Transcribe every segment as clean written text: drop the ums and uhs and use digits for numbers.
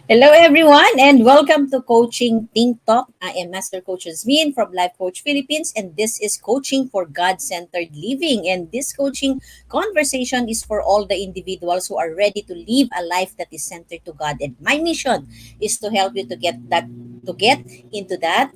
Hello, everyone, and welcome to Coaching Think Talk. I am Master Coach Hasmin from Life Coach Philippines, and this is Coaching for God Centered Living. And this coaching conversation is for all the individuals who are ready to live a life that is centered to God. And my mission is to help you to get into that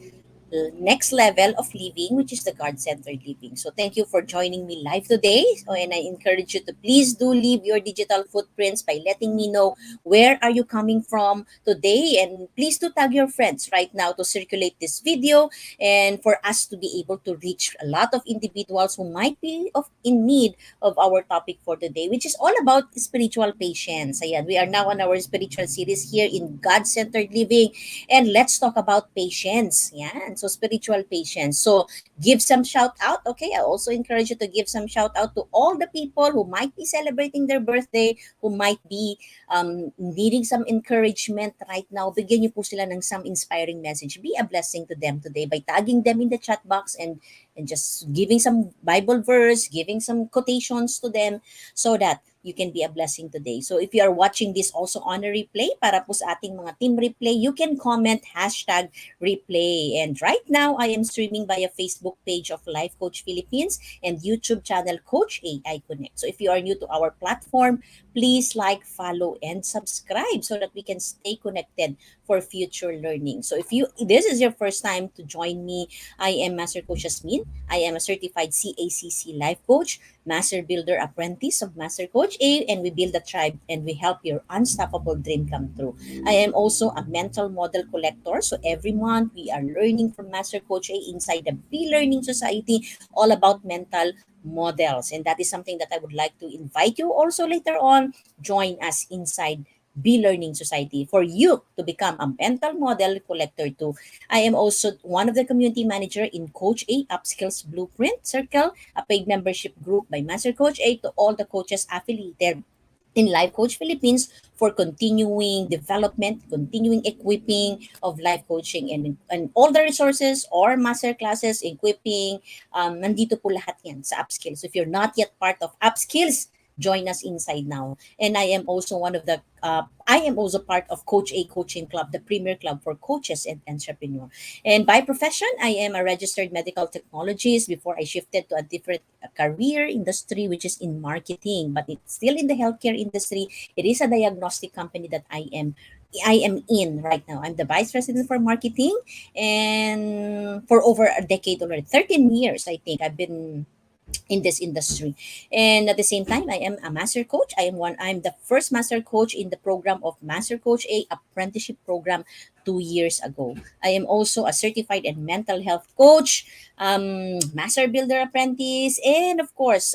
next level of living, which is the God-centered living. So thank you for joining me live today. So, and I encourage you to please do leave your digital footprints by letting me know where are you coming from today. And please do tag your friends right now to circulate this video and for us to be able to reach a lot of individuals who might be in need of our topic for today, which is all about spiritual patience. Ayan, we are now on our spiritual series here in God-centered living. And let's talk about patience. Yeah. So spiritual patience. So give some shout out. Okay. I also encourage you to give some shout out to all the people who might be celebrating their birthday, who might be needing some encouragement right now. Bigyan niyo po sila ng some inspiring message. Be a blessing to them today by tagging them in the chat box and just giving some Bible verse, giving some quotations to them so that you can be a blessing today. So if you are watching this also on a replay, para po sa ating mga team replay, you can comment #replay. And right now, I am streaming via Facebook page of Life Coach Philippines and YouTube channel Coach AI Connect. So if you are new to our platform, please like, follow, and subscribe so that we can stay connected for future learning. So if this is your first time to join me, I am Master Coach Hasmin. I am a certified CACC life coach, Master Builder Apprentice of Master Coach A, and we build a tribe and we help your unstoppable dream come true. I am also a mental model collector. So every month we are learning from Master Coach A inside the Be Learning Society, all about mental models. And that is something that I would like to invite you also later on. Join us inside Be Learning Society for you to become a mental model collector too. I am also one of the community manager in Coach A Upskills Blueprint Circle, a paid membership group by Master Coach A to all the coaches affiliated in Life Coach Philippines for continuing development, continuing equipping of life coaching and all the resources or master classes, equipping, nandito po lahat yan sa Upskills. So if you're not yet part of Upskills, join us inside now. And I am also part of Coach A Coaching Club, the premier club for coaches and entrepreneurs. And by profession, I am a registered medical technologist before I shifted to a different career industry, which is in marketing, but it's still in the healthcare industry. It is a diagnostic company that I am in right now. I'm the vice president for marketing, and for over a decade already, 13 years, I think I've been in this industry. And at the same time, I am a master coach. I'm the first master coach in the program of Master Coach A apprenticeship program 2 years ago. I am also a certified and mental health coach, master builder apprentice, and of course,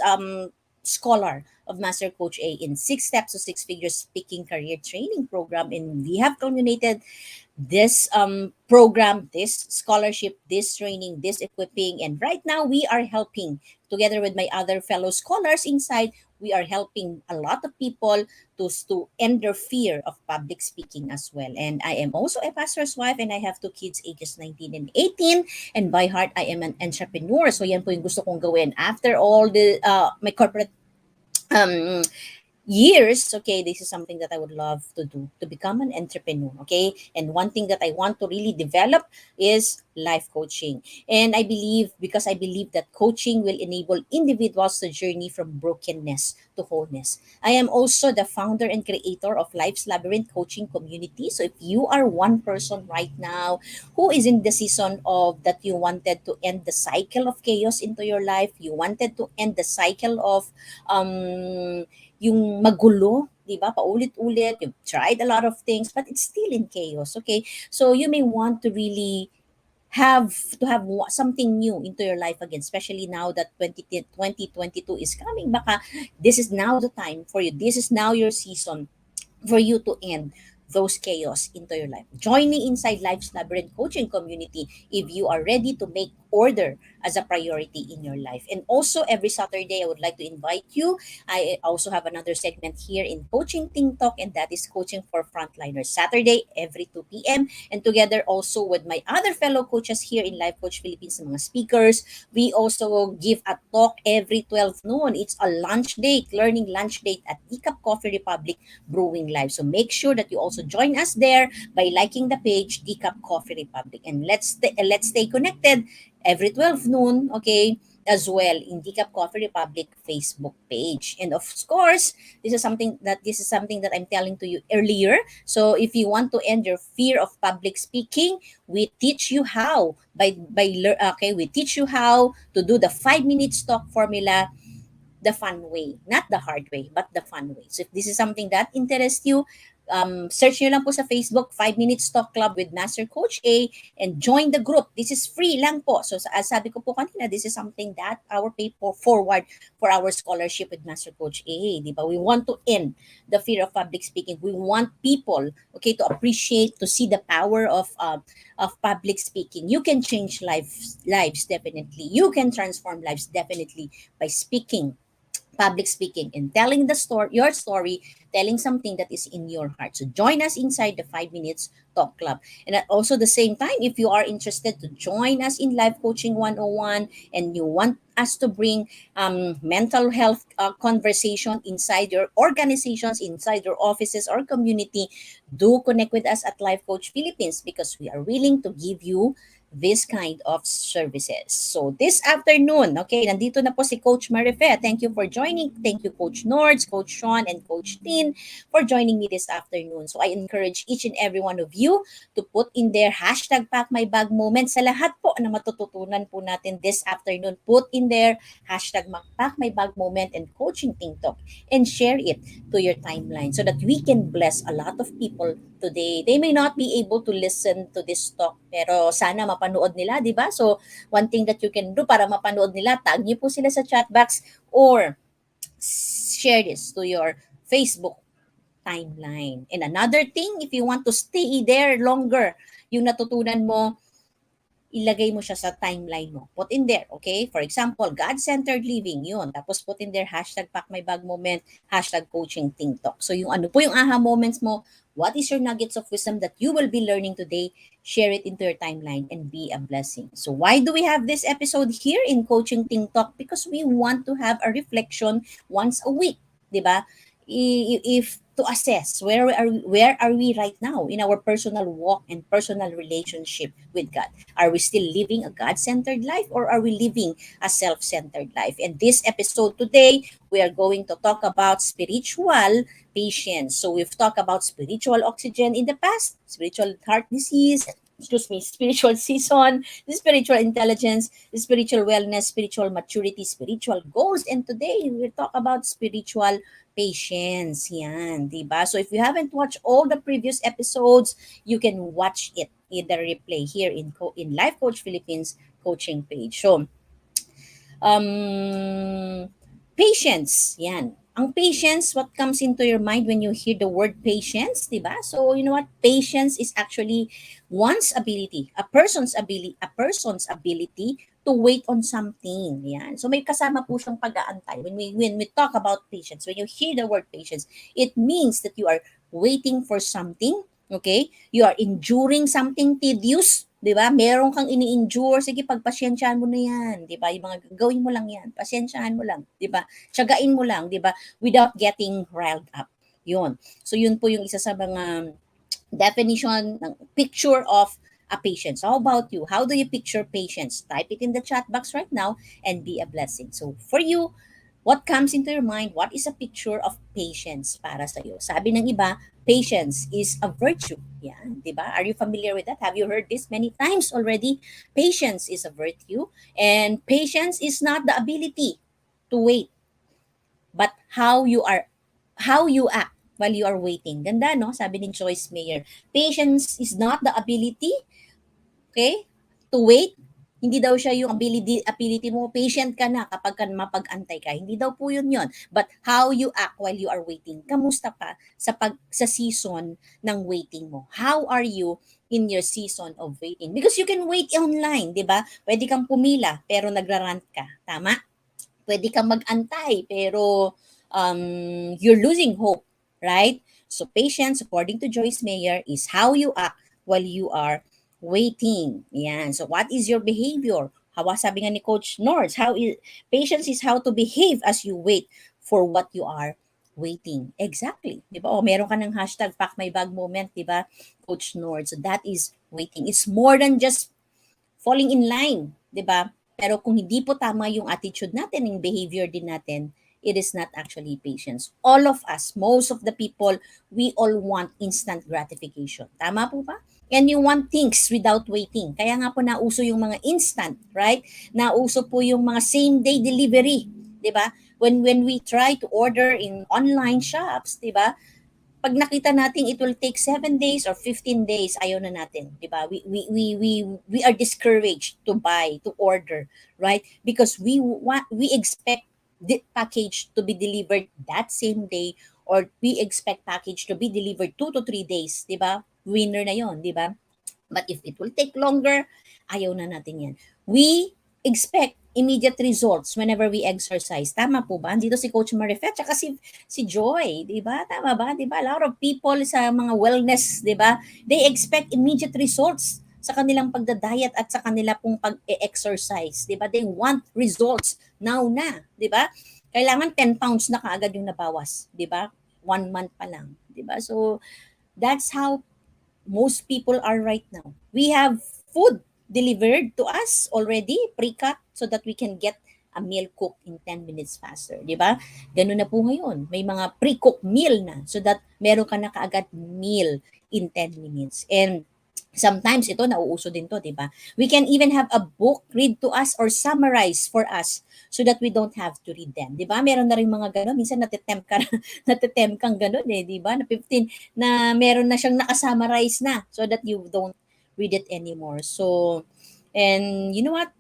scholar of Master Coach A in 6 Steps to Six Figures Speaking Career Training Program. And we have culminated this program, this scholarship, this training, this equipping. And right now, we are helping, together with my other fellow scholars inside, we are helping a lot of people to end their fear of public speaking as well. And I am also a pastor's wife and I have two kids ages 19 and 18. And by heart, I am an entrepreneur. So yan po yung gusto kong gawin. After all my corporate um, years, okay, this is something that I would love to do, to become an entrepreneur, okay? And one thing that I want to really develop is life coaching. And because I believe that coaching will enable individuals to journey from brokenness to wholeness. I am also the founder and creator of Life's Labyrinth Coaching Community. So if you are one person right now who is in the season of that you wanted to end the cycle of chaos into your life, you wanted to end the cycle of yung magulo, 'di ba? Paulit-ulit, you've tried a lot of things but it's still in chaos, okay? So you may want to really have something new into your life again, especially now that 2022 is coming. Baka this is now the time for you. This is now your season for you to end those chaos into your life. Join me inside Life's Labyrinth Coaching Community if you are ready to make order as a priority in your life. And also every Saturday, I would like to invite you. I also have another segment here in Coaching Ting Talk, and that is Coaching for Frontliners. Saturday, every 2 p.m. And together also with my other fellow coaches here in Life Coach Philippines, mga speakers, we also give a talk every 12 noon. It's a lunch date, learning lunch date at Icap Coffee Republic Brewing Live. So make sure that you also join us there by liking the page Icap Coffee Republic. And let's stay connected every 12 noon, okay, as well in Decaf Coffee Republic Facebook page. And of course, this is something that I'm telling to you earlier. So if you want to end your fear of public speaking, we teach you how okay, we teach you how to do the 5 minute talk formula the fun way. Not the hard way, but the fun way. So if this is something that interests you, search nyo lang po sa Facebook, 5 Minutes Talk Club with Master Coach A, and join the group. This is free lang po. So as sabi ko po kanina, this is something that our pay forward for our scholarship with Master Coach A. Di ba? We want to end the fear of public speaking. We want people, okay, to appreciate, to see the power of public speaking. You can change lives definitely. You can transform lives definitely by speaking, public speaking, and telling your story, telling something that is in your heart. So join us inside the 5 Minutes Talk Club. And at also the same time, if you are interested to join us in Life Coaching 101 and you want us to bring mental health conversation inside your organizations, inside your offices or community, do connect with us at Life Coach Philippines because we are willing to give you this kind of services. So this afternoon, okay, nandito na po si Coach Marife. Thank you for joining. Thank you, Coach Nords, Coach Sean, and Coach Tin for joining me this afternoon. So I encourage each and every one of you to put in their hashtag Pack My Bag moment sa lahat po na matututunan po natin this afternoon. Put in their hashtag Pack My Bag moment and Coaching Ting Talk and share it to your timeline so that we can bless a lot of people today. They may not be able to listen to this talk, pero sana mapanood nila, di ba? So, one thing that you can do para mapanood nila, tag niyo po sila sa chat box or share this to your Facebook timeline. And another thing, if you want to stay there longer, yung natutunan mo, ilagay mo siya sa timeline mo. Put in there, okay? For example, God-centered living, yun. Tapos put in there, hashtag Pack My Bag moment, hashtag Coaching Ting Talk. So yung ano po yung aha moments mo, what is your nuggets of wisdom that you will be learning today? Share it into your timeline and be a blessing. So why do we have this episode here in Coaching Ting Talk? Because we want to have a reflection once a week, di ba? If to assess where are we right now in our personal walk and personal relationship with God. Are we still living a God-centered life or are we living a self-centered life? And this episode today, we are going to talk about spiritual patience. So we've talked about spiritual oxygen in the past, spiritual heart disease, spiritual season, spiritual intelligence, spiritual wellness, spiritual maturity, spiritual goals. And today, we talk about spiritual patience. Yan, diba? So if you haven't watched all the previous episodes, you can watch it in the replay here in Life Coach Philippines coaching page. So, patience, yan. Ang patience, what comes into your mind when you hear the word patience, di ba? So, you know what? Patience is actually a person's ability to wait on something. Yan. So, may kasama po siyang pag-aantay. When we talk about patience, when you hear the word patience, it means that you are waiting for something, okay? You are enduring something tedious, 'di ba? Meron kang ini-endure, sige pagpasensyahan mo na 'yan, 'di ba? Yung mga gawin mo lang 'yan, pasensyahan mo lang, 'di ba? Tiyagain mo lang, 'di ba? Without getting riled up. 'Yun. So 'yun po yung isa sa mga definition ng picture of a patience. How about you? How do you picture patience? Type it in the chat box right now and be a blessing. So for you, what comes into your mind? What is a picture of patience para sa iyo? Sabi ng iba, patience is a virtue. Yan, di ba? Are you familiar with that? Have you heard this many times already? Patience is a virtue, and patience is not the ability to wait, but how you act while you are waiting. Ganda, no? Sabi ni Joyce Meyer. Patience is not the ability, okay, to wait. Hindi daw siya yung ability mo, patient ka na kapag ka mapag-antay ka. Hindi daw po yun yun. But how you act while you are waiting. Kamusta pa sa season ng waiting mo? How are you in your season of waiting. Because you can wait online, di ba? Pwede kang pumila, pero nagrarant ka. Tama? Pwede kang mag-antay, pero you're losing hope, right? So patience, according to Joyce Meyer, is how you act while you are waiting. Yan. So what is your behavior? Sabi nga ni Coach Nords, patience is how to behave as you wait for what you are waiting. Exactly. Di ba? O meron ka ng hashtag pack my bag moment, di ba? Coach Nords. So that is waiting. It's more than just falling in line, 'di ba? Pero kung hindi po tama yung attitude natin, yung behavior din natin, it is not actually patience. All of us, most of the people, we all want instant gratification. Tama po ba? And you want things without waiting. Kaya nga po nauso yung mga instant, right? Nauso po yung mga same day delivery, 'di ba? When we try to order in online shops, 'di ba? Pag nakita natin it will take 7 days or 15 days, ayaw na natin, 'di ba? We are discouraged to buy, to order, right? Because we expect the package to be delivered that same day, or we expect package to be delivered 2 to 3 days, 'di ba? Winner na 'yon, 'di ba? But if it will take longer, ayaw na natin yan. We expect immediate results whenever we exercise. Tama po ba? Dito si Coach Marifet, tsaka si Joy, di ba? Tama ba? Di ba? A lot of people sa mga wellness, di ba? They expect immediate results sa kanilang pagda-diet at sa kanila pong pag-exercise, di ba? They want results now na, di ba? Kailangan 10 pounds na kaagad yung nabawas, di ba? 1 month pa lang, di ba? So, that's how most people are right now. We have food delivered to us already, pre-cut, so that we can get a meal cooked in 10 minutes faster. Di ba? Ganun na po ngayon. May mga pre-cooked meal na so that meron ka na kaagad meal in 10 minutes. And sometimes ito nauuso din to, 'di ba? We can even have a book read to us or summarize for us so that we don't have to read them. 'Di ba? Meron na rin mga gano'n, minsan natitempt ka natitempt kang gano'n eh, 'di ba? Na 15 na meron na siyang naka-summarize na so that you don't read it anymore. So, and you know what?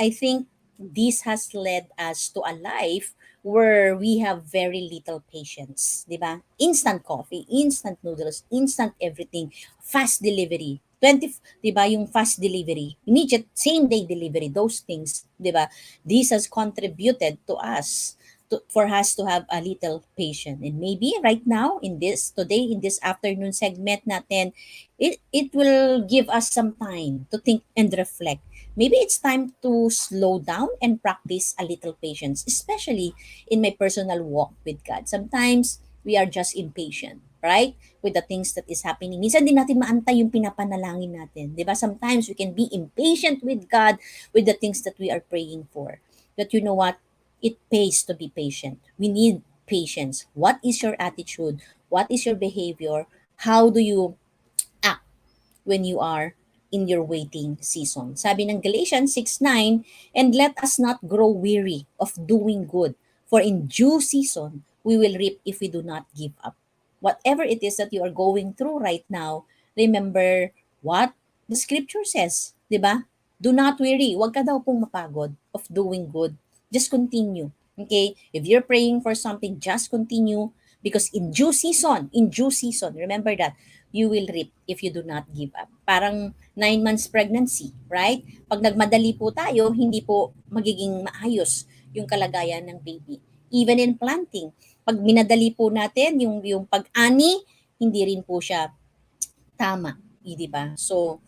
I think this has led us to a life where we have very little patience, 'di ba? Instant coffee, instant noodles, instant everything, fast delivery. 'Di ba, yung fast delivery, immediate same day delivery, those things, 'di ba? This has contributed to us for us to have a little patience. And maybe right now in this afternoon segment natin, it will give us some time to think and reflect. Maybe it's time to slow down and practice a little patience, especially in my personal walk with God. Sometimes we are just impatient, right? With the things that is happening. Minsan din natin maantay yung pinapanalangin natin. Di ba? Sometimes we can be impatient with God with the things that we are praying for. But you know what? It pays to be patient. We need patience. What is your attitude? What is your behavior? How do you act when you are in your waiting season? Sabi ng Galatians 6:9, and let us not grow weary of doing good, for in due season we will reap if we do not give up. Whatever it is that you are going through right now, remember what the scripture says, 'di ba? Do not weary. Huwag ka daw pong mapagod of doing good. Just continue. Okay? If you're praying for something, just continue, because in due season, remember that, you will reap if you do not give up. Parang 9 months pregnancy, right? Pag nagmadali po tayo, hindi po magiging maayos yung kalagayan ng baby. Even in planting, pag minadali po natin yung pag-ani, hindi rin po siya tama, di ba? So,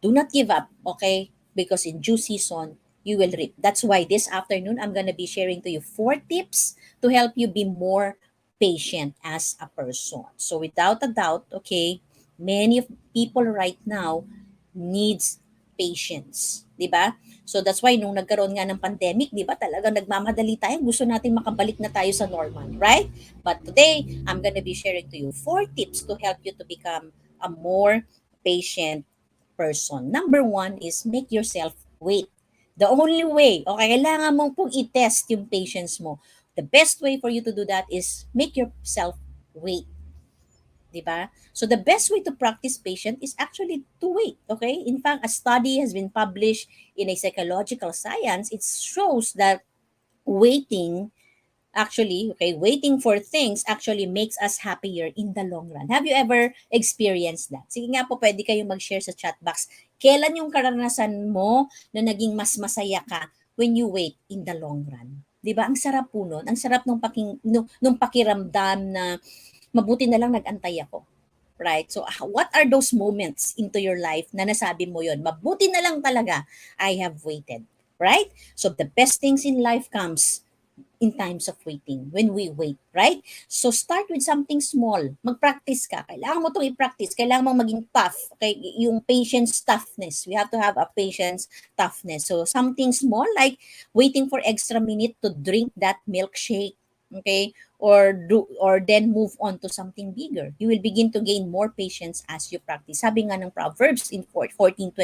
do not give up, okay? Because in due season, you will reap. That's why this afternoon, I'm gonna be sharing to you 4 tips to help you be more patient as a person. So without a doubt, okay, many of people right now needs patience, di ba? So that's why nung nagkaroon nga ng pandemic, di ba, talagang nagmamadali tayo, gusto natin makabalik na tayo sa normal, right? But today, I'm gonna be sharing to you 4 tips to help you to become a more patient person. Number 1 is make yourself wait. The only way, okay, kailangan mong pong i-test yung patience mo. The best way for you to do that is make yourself wait. Diba? So the best way to practice patience is actually to wait, okay? In fact, a study has been published in a psychological science. It shows that waiting actually, okay, waiting for things actually makes us happier in the long run. Have you ever experienced that? Sige nga po, pwede kayong mag-share sa chat box. Kailan yung karanasan mo na naging mas masaya ka when you wait in the long run? 'Di ba? Ang sarap po nun. Ang sarap nung pakiramdam na mabuti na lang nag-antay ako. Right? So, what are those moments into your life na nasabi mo yon? Mabuti na lang talaga I have waited. Right? So, the best things in life comes in times of waiting, when we wait, right? So start with something small. Mag-practice ka. Kailangan mo itong i-practice. Kailangan mong maging tough. Okay? Yung patience toughness. We have to have a patience toughness. So something small like waiting for extra minute to drink that milkshake. Okay? Or then move on to something bigger. You will begin to gain more patience as you practice. Sabi nga ng Proverbs in 14:29,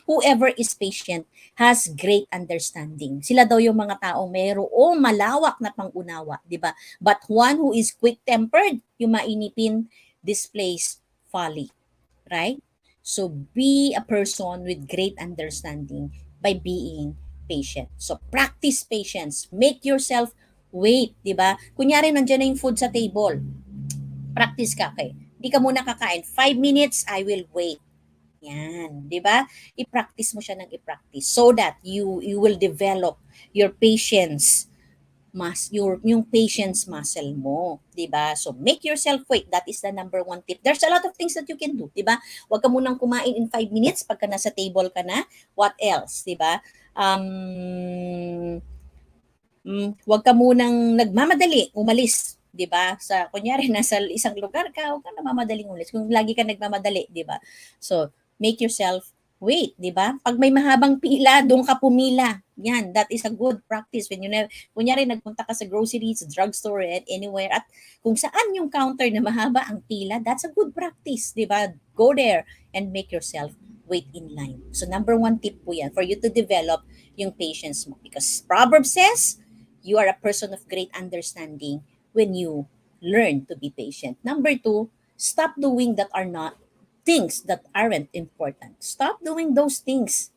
whoever is patient has great understanding. Sila daw yung mga taong mayroong malawak na pangunawa, di ba? But one who is quick-tempered, yung mainipin, displays folly, right? So be a person with great understanding by being patient. So practice patience. Make yourself wait, di ba? Kunyari nandiyan na yung food sa table. Practice ka, okay? Di ka muna kakain. 5 minutes, I will wait. Yan, 'di ba? I-practice mo siya ng i-practice so that you will develop your patience yung patience muscle mo, 'di ba? So make yourself wait. That is the number one tip. There's a lot of things that you can do, 'di ba? Huwag ka munang kumain in 5 minutes pagka nasa table ka na. What else, 'di ba? Huwag ka munang nagmamadali, umalis, 'di ba? Sa kunyari nasa isang lugar ka, huwag kang nagmamadaling umalis. Kung lagi ka nagmamadali, 'di ba? So, make yourself wait, 'di ba? Pag may mahabang pila, doon ka pumila. Yan, that is a good practice when kunyari nagpunta ka sa groceries, drugstore, and anywhere at kung saan yung counter na mahaba ang pila, that's a good practice, 'di ba? Go there and make yourself wait in line. So number one tip po yan for you to develop yung patience mo because Proverbs says you are a person of great understanding when you learn to be patient. Number two, stop doing that are not things that aren't important. Stop doing those things.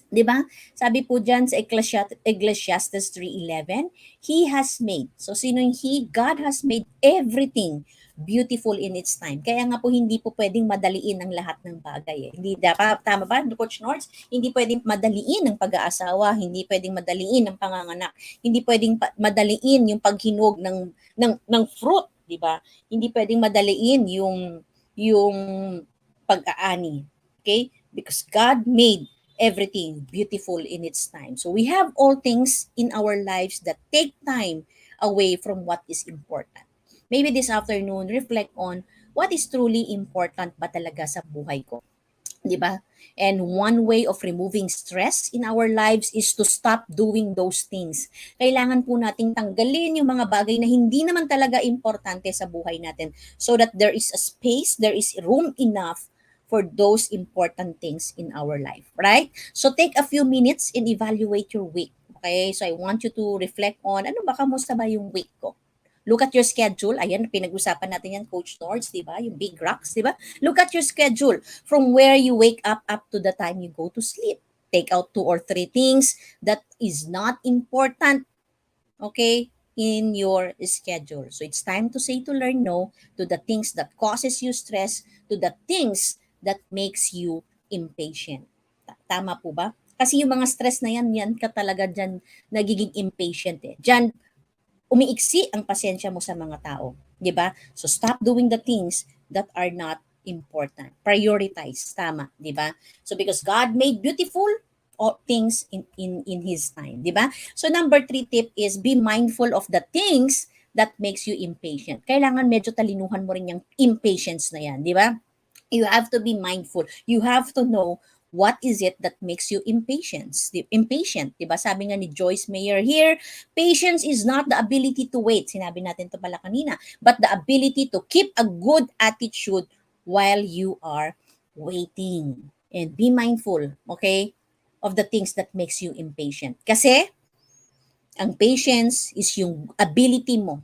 'Di ba? Sabi po diyan sa Ecclesiastes 3:11, He has made. So sino yung He? God has made everything beautiful in its time. Kaya nga po hindi po pwedeng madaliin ang lahat ng bagay. Hindi dapat tama ba, Coach Nords? Hindi pwedeng madaliin ang pag-aasawa, hindi pwedeng madaliin ang panganganak, hindi pwedeng madaliin yung paghinog ng fruit, 'di ba? Hindi pwedeng madaliin yung pag-aani. Okay? Because God made everything beautiful in its time. So we have all things in our lives that take time away from what is important. Maybe this afternoon, reflect on what is truly important ba talaga sa buhay ko. 'Di ba? And one way of removing stress in our lives is to stop doing those things. Kailangan po nating tanggalin yung mga bagay na hindi naman talaga importante sa buhay natin so that there is a space, there is room enough for those important things in our life, right? So take a few minutes and evaluate your week. Okay? So I want you to reflect on ano ba, kamusta ba yung week ko? Look at your schedule. Ayan, pinag-usapan natin yan, Coach Nords, di ba? Yung big rocks, di ba? Look at your schedule from where you wake up to the time you go to sleep. Take out 2 or 3 things that is not important, okay, in your schedule. So it's time to say to learn no to the things that causes you stress, to the things that makes you impatient. Tama po ba? Kasi yung mga stress na yan ka talaga dyan nagiging impatient eh. Dyan umiiksi ang pasensya mo sa mga tao, 'di ba? So stop doing the things that are not important. Prioritize, tama, 'di ba? So because God made beautiful all things in his time, 'di ba? So number 3 tip is be mindful of the things that makes you impatient. Kailangan medyo talinuhan mo rin yung impatience na 'yan, 'di ba? You have to be mindful. You have to know what is it that makes you impatient, 'di ba? Sabi nga ni Joyce Meyer here, patience is not the ability to wait. Sinabi natin to pala kanina, but the ability to keep a good attitude while you are waiting. And be mindful, okay, of the things that makes you impatient. Kasi ang patience is yung ability mo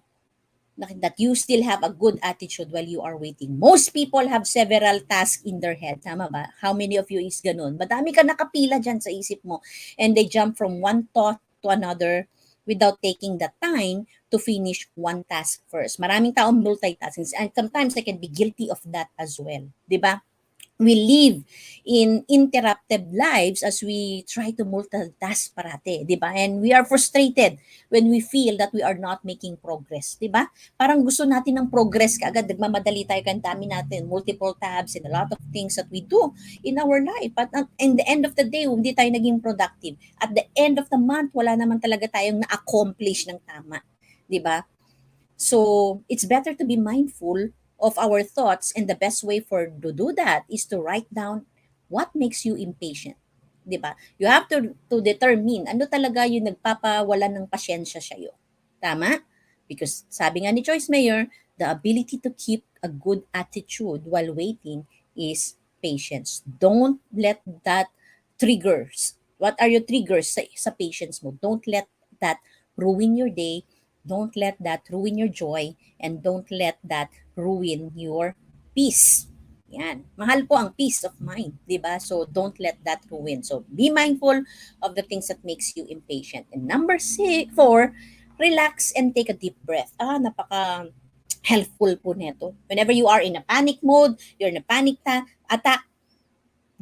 that you still have a good attitude while you are waiting. Most people have several tasks in their head. Tama ba? How many of you is ganun? Madami ka nakapila dyan sa isip mo. And they jump from one thought to another. without taking the time to finish one task first. Maraming taong multitasking, and sometimes I can be guilty of that as well, 'di ba? We live in interrupted lives as we try to multitask parate, di ba? And we are frustrated when we feel that we are not making progress, di ba? Parang gusto natin ng progress kaagad, nagmamadali tayo, kan dami natin, multiple tabs and a lot of things that we do in our life. But in the end of the day, hindi tayo naging productive. At the end of the month, wala naman talaga tayong na-accomplish ng tama, di ba? So it's better to be mindful of our thoughts, and the best way for to do that is to write down what makes you impatient. 'Di ba? You have to determine ano talaga yung nagpapawalan ng pasyensya sa iyo. Tama? Because sabi nga ni Joyce Mayer, the ability to keep a good attitude while waiting is patience. Don't let that triggers. What are your triggers sa patience mo? Don't let that ruin your day. Don't let that ruin your joy, and don't let that ruin your peace. Yan. Mahal po ang peace of mind, 'di ba? So don't let that ruin. So be mindful of the things that makes you impatient. And number 4, relax and take a deep breath. Napaka helpful po nito. Whenever you are in a panic mode, you're in a panic attack,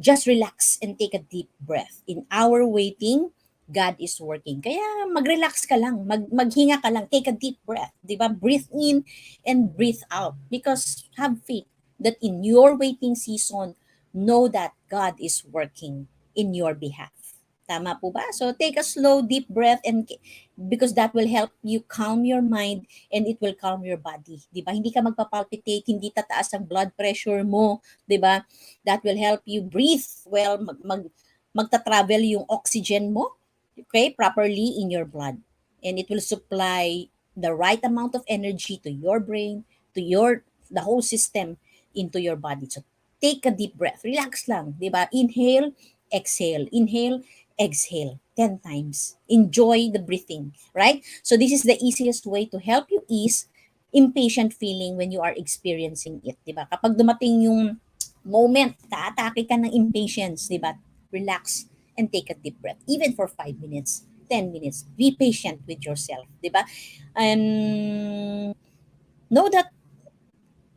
just relax and take a deep breath. In our waiting, God is working. Kaya mag-relax ka lang, maghinga ka lang, take a deep breath, 'di ba? Breathe in and breathe out, because have faith that in your waiting season, know that God is working in your behalf. Tama po ba? So take a slow deep breath, and because that will help you calm your mind, and it will calm your body, 'di ba? Hindi ka magpapalpitate, hindi tataas ang blood pressure mo, 'di ba? That will help you breathe well, magta-travel yung oxygen mo, okay, properly in your blood. And it will supply the right amount of energy to your brain, to the whole system, into your body. So take a deep breath. Relax lang, 'di ba? Inhale, exhale. Inhale, exhale 10 times. Enjoy the breathing, right? So this is the easiest way to help you ease impatient feeling when you are experiencing it, 'di ba? Kapag dumating yung moment, taatake ka ng impatience, 'di ba? Relax and take a deep breath, even for 5 minutes, 10 minutes. Be patient with yourself, 'di ba? And know that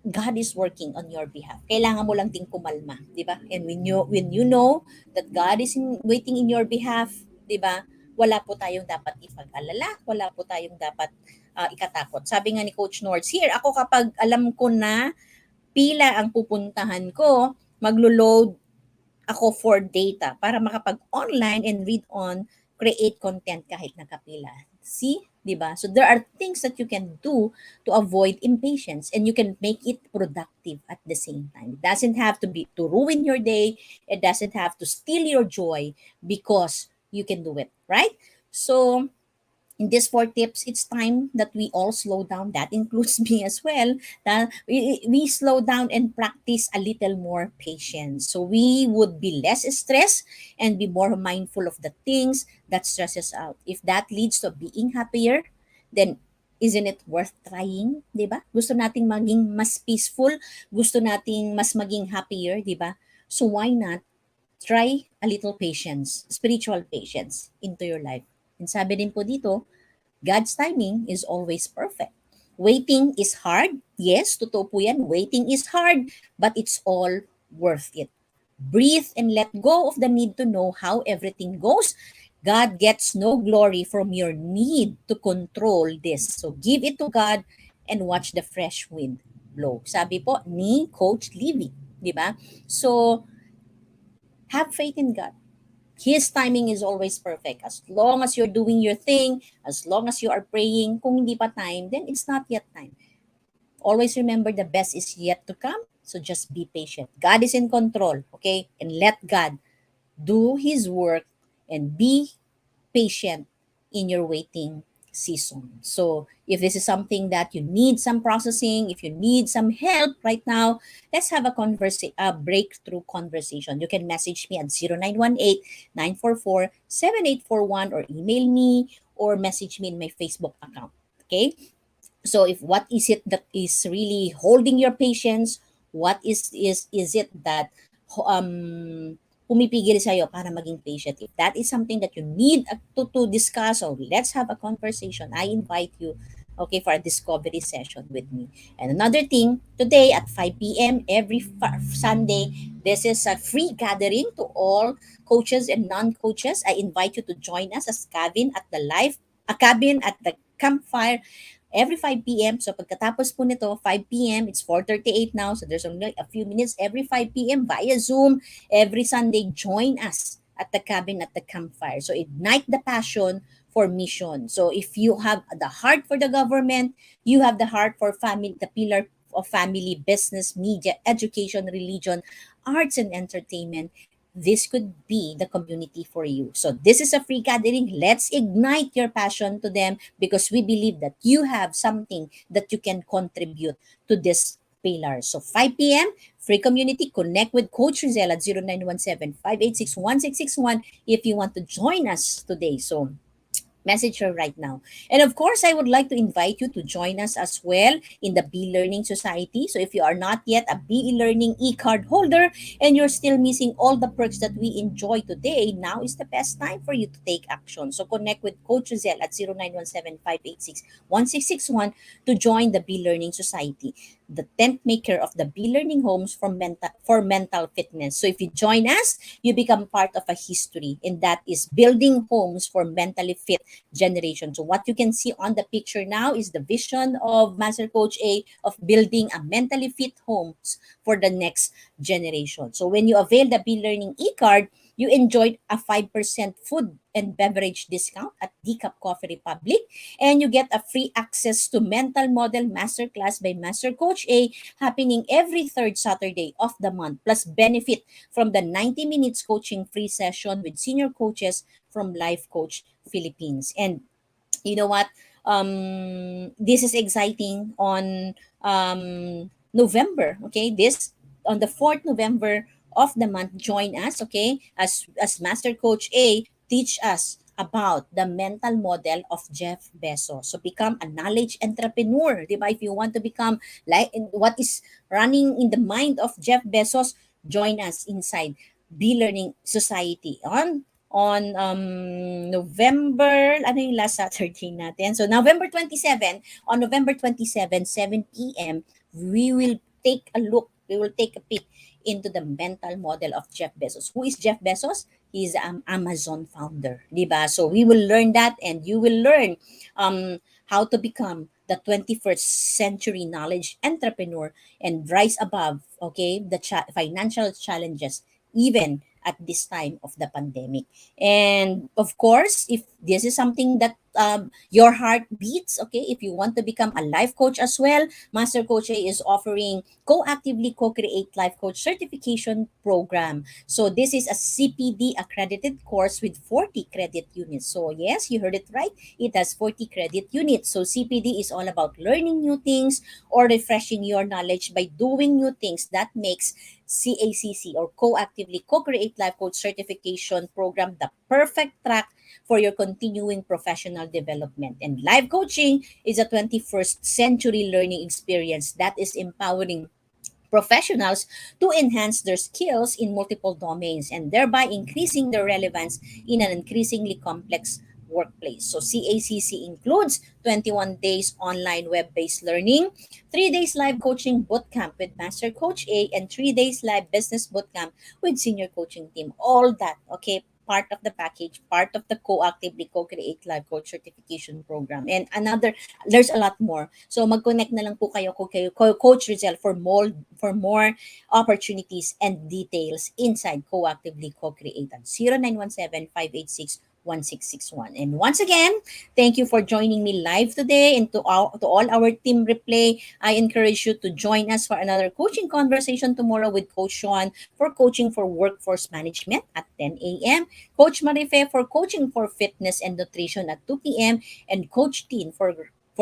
God is working on your behalf. Kailangan mo lang ding kumalma, 'di ba? And when you know that God is waiting in your behalf, 'di ba? Wala po tayong dapat ipag-alala, wala po tayong dapat ikatakot. Sabi nga ni Coach Nords, here ako kapag alam ko na pila ang pupuntahan ko, maglo-load ako for data para makapag-online and read on, create content kahit nakapila. See? 'Di ba? So there are things that you can do to avoid impatience, and you can make it productive at the same time. It doesn't have to be to ruin your day. It doesn't have to steal your joy, because you can do it, right? So in these 4 tips, it's time that we all slow down. That includes me as well. That we slow down and practice a little more patience. So we would be less stressed and be more mindful of the things that stress us out. If that leads to being happier, then isn't it worth trying? 'Di ba? Gusto nating maging mas peaceful, gusto nating mas maging happier, 'di ba? So why not try a little patience, spiritual patience into your life? And sabi din po dito, God's timing is always perfect. Waiting is hard. Yes, totoo po yan. Waiting is hard, but it's all worth it. Breathe and let go of the need to know how everything goes. God gets no glory from your need to control this. So give it to God and watch the fresh wind blow. Sabi po ni Coach Living, di ba? So have faith in God. His timing is always perfect. As long as you're doing your thing, as long as you are praying, kung hindi pa time, then it's not yet time. Always remember the best is yet to come. So just be patient. God is in control, okay? And let God do His work, and be patient in your waiting season. So if this is something that you need some processing, if you need some help right now, let's have a breakthrough conversation. You can message me at 0918-944-7841, or email me, or message me in my Facebook account. Okay? So if what is it that is really holding your patience, what is it that um pumipigil sa'yo para maging patient. If that is something that you need to discuss, so let's have a conversation. I invite you, okay, for a discovery session with me. And another thing, today at 5 p.m. every Sunday, this is a free gathering to all coaches and non-coaches. I invite you to join us as cabin at the campfire every 5 p.m. So pagkatapos po nito, 5 p.m., it's 4:38 now. So there's only a few minutes every 5 p.m. via Zoom. Every Sunday, join us at the cabin at the campfire. So ignite the passion for mission. So if you have the heart for the government, you have the heart for family, the pillar of family, business, media, education, religion, arts, and entertainment, this could be the community for you. So this is a free gathering. Let's ignite your passion to them because we believe that you have something that you can contribute to this pillar. So 5 p.m. free community. Connect with Coach Rizel at 0917-586-1661 if you want to join us today. So message her right now. And of course, I would like to invite you to join us as well in the Be Learning Society. So if you are not yet a Be Learning e-card holder and you're still missing all the perks that we enjoy today, now is the best time for you to take action. So connect with Coach Rizal at 0917-586-1661 to join the Be Learning Society, the tent maker of the Be Learning homes for mental fitness. So if you join us, you become part of a history, and that is building homes for mentally fit generation. So what you can see on the picture now is the vision of Master Coach A of building a mentally fit homes for the next generation. So when you avail the Be Learning e-card, you enjoyed a 5% food and beverage discount at Decaf Coffee Republic, and you get a free access to Mental Model Masterclass by Master Coach A happening every third Saturday of the month, plus benefit from the 90 minutes coaching free session with senior coaches from Life Coach Philippines. And you know what? This is exciting on November. Okay, this on the 4th November of the month. Join us, okay, as Master Coach A teach us about the mental model of Jeff Bezos. So become a knowledge entrepreneur, di ba? If you want to become like what is running in the mind of Jeff Bezos, join us inside Be Learning Society on November, ano yung last Saturday natin? So on November 27, 7 p.m., we will take a peek into the mental model of Jeff Bezos. Who is Jeff Bezos? He's an Amazon founder, di ba? So we will learn that, and you will learn how to become the 21st century knowledge entrepreneur and rise above, okay, the financial challenges even at this time of the pandemic. And of course, if this is something that your heart beats, okay, if you want to become a life coach as well, Master Coach A is offering Co-Actively Co-Create Life Coach Certification Program. So this is a CPD accredited course with 40 credit units. So yes, you heard it right. It has 40 credit units. So CPD is all about learning new things or refreshing your knowledge by doing new things. That makes CACC or Co-Actively Co-Create Life Coach Certification Program the perfect track for your continuing professional development. And life coaching is a 21st century learning experience that is empowering professionals to enhance their skills in multiple domains and thereby increasing their relevance in an increasingly complex workplace. So CACC includes 21 days online web-based learning, 3 days live coaching bootcamp with Master Coach A, and 3 days live business bootcamp with senior coaching team. All that, okay, part of the package, part of the Co-Actively Co-Create Life Coach Certification Program. And there's a lot more. So mag-connect na lang po kayo Coach Rizal for more opportunities and details inside Co-Actively Co-Create at 0917-586-1661. And once again, thank you for joining me live today, and to all our team replay, I encourage you to join us for another coaching conversation tomorrow with Coach Sean for coaching for workforce management at 10 a.m., Coach Marife for coaching for fitness and nutrition at 2 p.m., and Coach Teen for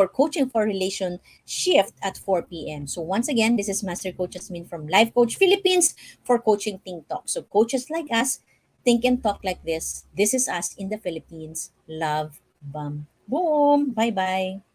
coaching for relation shift at 4 p.m. So once again, this is Master Coach Hasmin from Life Coach Philippines for Coaching Think Talk. So coaches like us think and talk like this. This is us in the Philippines. Love, bam, boom. Bye-bye.